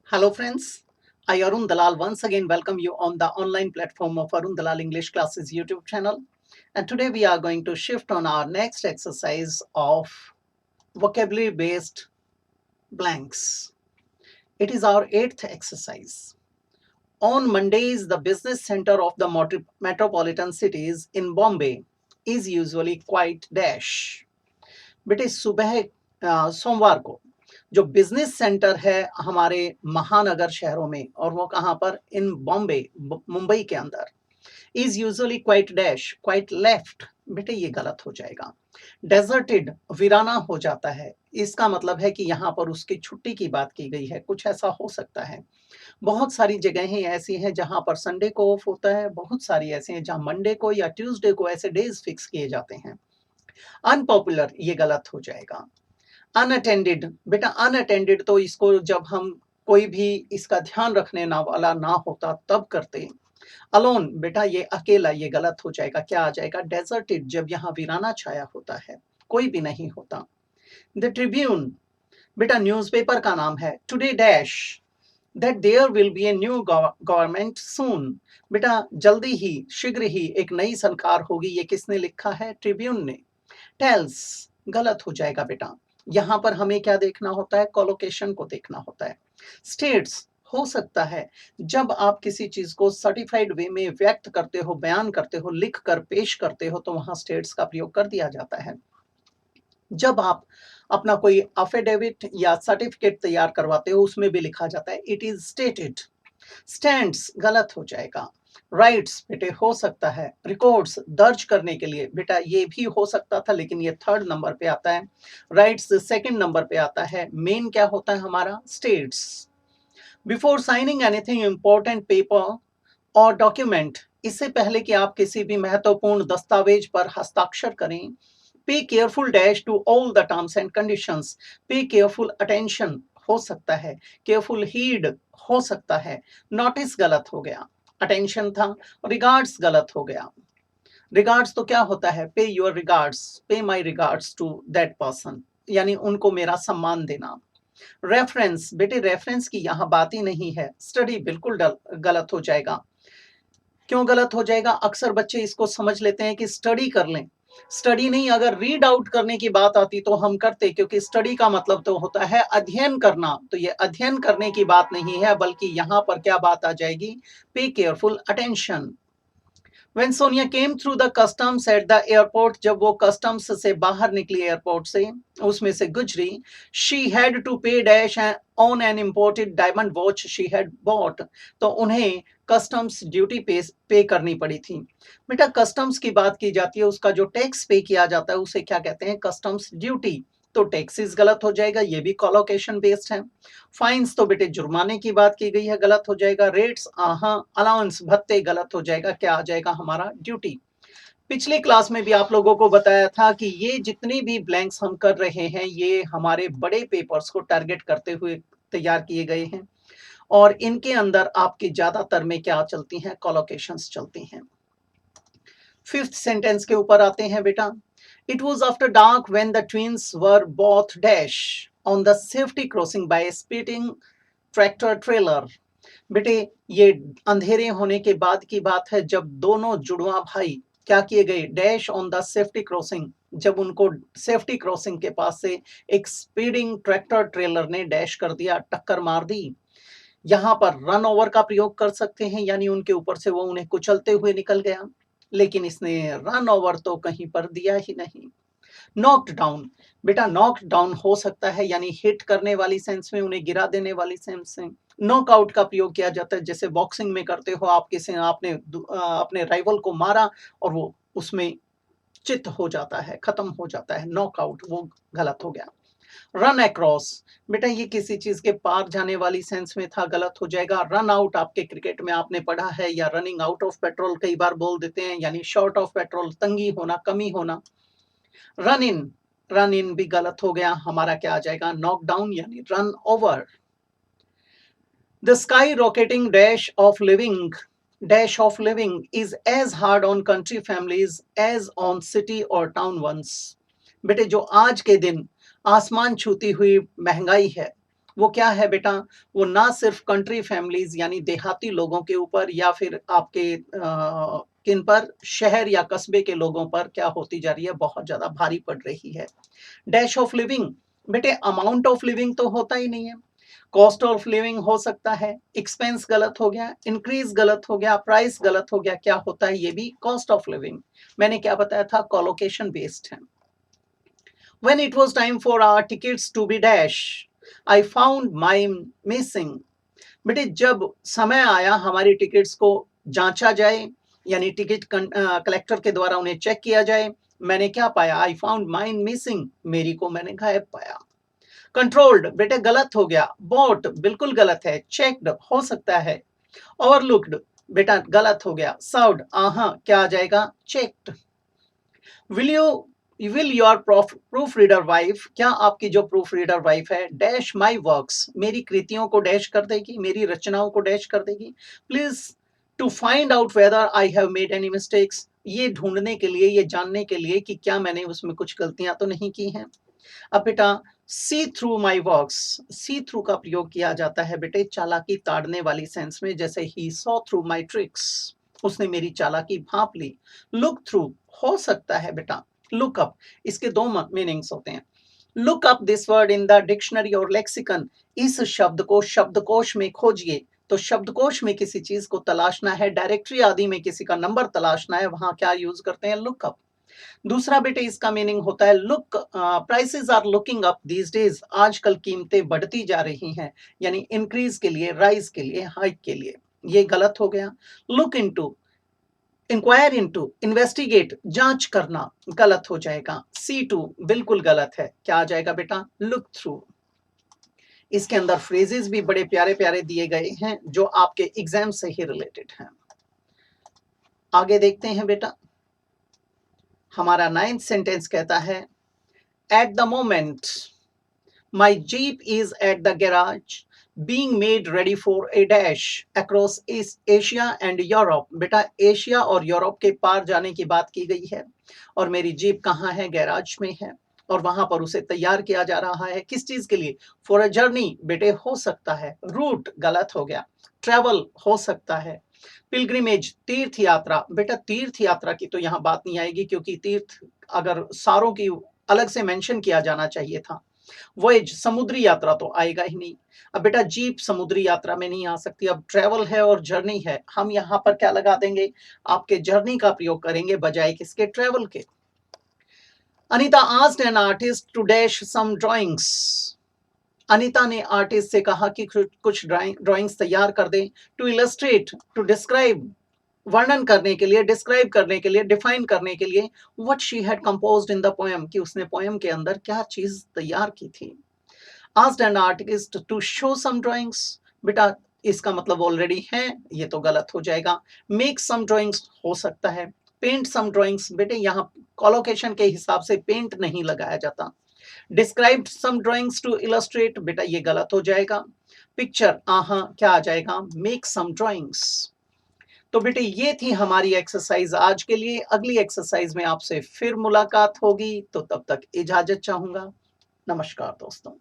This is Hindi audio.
Hello friends, I Arun Dalal once again welcome you on the online platform of Arun Dalal English Classes YouTube channel. And today we are going to shift on our next exercise of vocabulary based blanks. It is our 8th exercise. On Mondays, the business center of the metropolitan cities in Bombay is usually quite dash. बेटे सुबह सोमवार को जो बिजनेस सेंटर है हमारे महानगर शहरों में और वो कहाँ पर इन बॉम्बे मुंबई के अंदर is usually quite dash quite left बेटे ये गलत हो जाएगा डेजर्टेड वीराना हो जाता है इसका मतलब है कि यहाँ पर उसकी छुट्टी की बात की गई है कुछ ऐसा हो सकता है बहुत सारी जगहें ऐसी हैं जहाँ पर संडे को ऑफ होता है बहुत सारी ऐसी हैं जहाँ मंडे को या ट्यूसडे को ऐसे डेज फिक्स किए जाते हैं अनपॉपुलर ये गलत हो जाएगा अनअटेंडेड बेटा अनअटेंडेड तो इसको जब हम कोई भी इसका ध्यान रखने ना वाला ना होता तब करते अलोन बेटा ये अकेला ये गलत हो जाएगा क्या आ जाएगा डेजर्टेड जब यहाँ वीराना छाया होता है कोई भी नहीं होता द ट्रिब्यून बेटा न्यूज़पेपर का नाम है today dash that there will be a new government soon बेटा जल्दी ही शीघ्र ही एक नई सरकार होगी ये किसने लिखा है ट्रिब्यून ने टेल्स गलत हो जाएगा बेटा यहाँ पर हमें क्या देखना होता है कोलोकेशन को देखना होता है स्टेट्स हो सकता है जब आप किसी चीज को सर्टिफाइड वे में व्यक्त करते हो बयान करते हो लिख कर पेश करते हो तो वहां स्टेट्स का प्रयोग कर दिया जाता है जब आप अपना कोई अफिडेविट या सर्टिफिकेट तैयार करवाते हो उसमें भी लिखा जाता है इट इज स्टेटेड स्टैंड्स गलत हो जाएगा राइट्स बेटे हो सकता है रिकॉर्ड्स दर्ज करने के लिए बेटा ये भी हो सकता था लेकिन ये 3rd नंबर पे आता है राइट्स 2nd नंबर पे आता है मेन क्या होता है हमारा states before signing anything important paper और डॉक्यूमेंट इससे पहले कि आप किसी भी महत्वपूर्ण दस्तावेज पर हस्ताक्षर करें pay careful dash to all the terms and conditions pay careful attention हो सकता है केयरफुल हीड हो सकता है नोटिस गलत हो गया अटेंशन था रिगार्ड्स गलत हो गया रिगार्ड्स तो क्या होता है pay your regards pay my regards to that person यानी उनको मेरा सम्मान देना रेफरेंस बेटे रेफरेंस की यहाँ बात ही नहीं है स्टडी बिल्कुल गलत हो जाएगा क्यों गलत हो जाएगा अक्सर बच्चे इसको समझ लेते हैं कि स्टडी कर लें स्टडी नहीं अगर रीड आउट करने की बात आती तो हम करते क्योंकि स्टडी का मतलब तो होता है अध्ययन करना तो ये अध्ययन करने की बात नहीं है बल्कि यहाँ पर क्या बात आ जाएगी पे careful attention When Sonia came through the customs at the airport, जब वो customs से बाहर निकली एयरपोर्ट से उसमें से गुजरी she had to pay dash on an imported diamond watch she had bought तो उन्हें कस्टम्स ड्यूटी पे करनी पड़ी थी बेटा कस्टम्स की बात की जाती है उसका जो टैक्स पे किया जाता है उसे क्या कहते हैं कस्टम्स ड्यूटी तो टैक्सेस गलत हो जाएगा ये भी कोलोकेशन बेस्ड है फाइन्स तो बेटे जुर्माने की बात की गई है गलत हो जाएगा रेट्स अलाउंस भत्ते गलत हो जाएगा क्या आ जाएगा हमारा ड्यूटी पिछले क्लास में भी आप लोगों को बताया था कि ये जितने भी ब्लैंक्स हम कर रहे हैं ये हमारे बड़े पेपर्स को टारगेट करते हुए तैयार किए गए हैं और इनके अंदर आपके ज्यादातर में क्या चलती हैं कोलोकेशंस चलती हैं 5th सेंटेंस के ऊपर आते हैं बेटा It was after dark when the twins were both dash on the safety crossing by a speeding tractor trailer. बेटे ये अंधेरे होने के बाद की बात है जब दोनों जुड़वा भाई क्या किए गए dash on the safety crossing जब उनको सेफ्टी क्रॉसिंग के पास से एक स्पीडिंग ट्रैक्टर ट्रेलर ने डैश कर दिया टक्कर मार दी यहाँ पर रन ओवर का प्रयोग कर सकते हैं यानी उनके ऊपर से वो उन्हें कुचलते हुए निकल गया लेकिन इसने रन ओवर तो कहीं पर दिया ही नहीं नॉक्ड डाउन बेटा नॉक्ड डाउन हो सकता है यानी हिट करने वाली सेंस में उन्हें गिरा देने वाली सेंस में नॉकआउट का प्रयोग किया जाता है जैसे बॉक्सिंग में करते हो आप किसी आपने अपने राइवल को मारा और वो उसमें चित हो जाता है खत्म हो जाता है नॉकआउट वो गलत हो गया रन अक्रॉस बेटा ये किसी चीज के पार जाने वाली सेंस में था गलत हो जाएगा रन आउट आपके क्रिकेट में आपने पढ़ा है या रनिंग आउट ऑफ पेट्रोल कई बार बोल देते हैं यानी शॉर्ट ऑफ पेट्रोल तंगी होना कमी होना रन इन भी गलत हो गया हमारा क्या आ जाएगा नॉक डाउन यानी run over the sky rocketing dash of living is as hard on country families as on city और टाउन वंस बेटे जो आज के दिन आसमान छूती हुई महंगाई है वो क्या है बेटा, वो ना सिर्फ कंट्री फैमिलीज यानी देहाती लोगों के ऊपर या फिर आपके किन पर, शहर या कस्बे के लोगों पर क्या होती जा रही है, बहुत ज्यादा भारी पड़ रही है। डैश ऑफ लिविंग, बेटे अमाउंट ऑफ लिविंग तो होता ही नहीं है, कॉस्ट ऑफ लिविंग हो सकता है, एक्सपेंस गलत हो गया, इंक्रीज गलत हो गया, प्राइस गलत हो गया, क्या होता है ये भी कॉस्ट ऑफ लिविंग। मैंने क्या बताया था, कोलोकेशन बेस्ड है। When it was time for our tickets to be dash, I found mine missing. बेटे जब समय आया हमारी टिकट्स को जांचा जाए, यानी टिकट कलेक्टर के द्वारा उन्हें चेक किया जाए, मैंने क्या पाया, आई फाउंड माइन मिसिंग, मेरी को मैंने गायब पाया। कंट्रोल्ड, बेटे गलत हो गया, बॉट बिल्कुल गलत है, चेक्ड हो सकता है, ओवरलुक्ड बेटा गलत हो गया, सर्व्ड क्या आ जाएगा, checked. Will you will your proof reader wife, क्या आपकी जो प्रूफ रीडर वाइफ है डैश माई वर्क्स, मेरी कृतियों को डैश कर देगी, मेरी रचनाओं को डैश कर देगी, please to find out whether I have made any mistakes, ये ढूंढने के लिए, ये जानने के लिए कि क्या मैंने उसमें कुछ गलतियां तो नहीं की हैं। अब बेटा see through my works, see through का प्रयोग किया जाता है बेटे चालाकी ताड़ने वाली सेंस में, जैसे he saw through my tricks, उसने मेरी चालाकी भांप ली। लुक थ्रू हो सकता है बेटा, लुक अप, इसके दो मीनिंग्स होते हैं। Look up this word in the dictionary और लेक्सिकन, इस शब्द को शब्दकोश में खोजिए, तो शब्दकोश में किसी चीज को तलाशना है, डायरेक्टरी आदि में किसी का नंबर तलाशना है, वहां क्या यूज करते हैं, लुक अप। दूसरा बेटे इसका मीनिंग होता है look, prices are looking up these days, आजकल कीमतें बढ़ती जा रही हैं, यानी इंक्रीज के लिए, राइज के लिए, हाइक के लिए, ये गलत हो गया। Look into, inquire into, investigate जांच करना, गलत हो जाएगा। सी टू बिल्कुल गलत है, क्या आ जाएगा बेटा, लुक थ्रू। इसके अंदर फ्रेजेस भी बड़े प्यारे प्यारे दिए गए हैं जो आपके एग्जाम से ही रिलेटेड हैं। आगे देखते हैं बेटा, हमारा 9th सेंटेंस कहता है at the moment my jeep is at the garage being made ready for a dash across Asia and Europe, बेटा एशिया और यूरोप के पार जाने की बात की गई है, और मेरी जीप कहाँ है, गैराज में है, और वहां पर उसे तैयार किया जा रहा है, किस चीज के लिए, फॉर अ जर्नी, बेटे हो सकता है, रूट गलत हो गया, ट्रेवल हो सकता है, पिलग्रिमेज तीर्थ यात्रा, बेटा तीर्थ यात्रा की तो यहाँ बात नहीं आएगी क्योंकि तीर्थ अगर सारों की अलग से मेंशन किया जाना चाहिए था। वॉयज समुद्री यात्रा तो आएगा ही नहीं। अब बेटा जीप समुद्री यात्रा में नहीं आ सकती, अब ट्रेवल है और जर्नी है, हम यहाँ पर क्या लगा देंगे, आपके जर्नी का प्रयोग करेंगे बजाय किसके, ट्रेवल के। Anita asked an artist to dash some drawings, Anita ने आर्टिस्ट से कहा कि कुछ ड्राइंग्स तैयार कर दें, टू इलस्ट्रेट, टू डिस्क्राइब, वर्णन करने के लिए, डिस्क्राइब करने के लिए, डिफाइन करने के लिए, what she had composed in the poem, कि उसने पोएम के अंदर क्या चीज तैयार की थी। Asked an artist to show some drawings, बेटा इसका मतलब ऑलरेडी है, ये तो गलत हो जाएगा। मेक सम ड्राइंग्स हो सकता है, पेंट सम ड्राइंग्स, बेटे यहाँ कोलोकेशन के हिसाब से पेंट नहीं लगाया जाता। Described some drawings to illustrate, बेटा ये गलत हो जाएगा। पिक्चर क्या आ जाएगा, मेक सम ड्राइंग्स। तो बेटे ये थी हमारी एक्सरसाइज आज के लिए, अगली एक्सरसाइज में आपसे फिर मुलाकात होगी, तो तब तक इजाजत चाहूंगा। नमस्कार दोस्तों।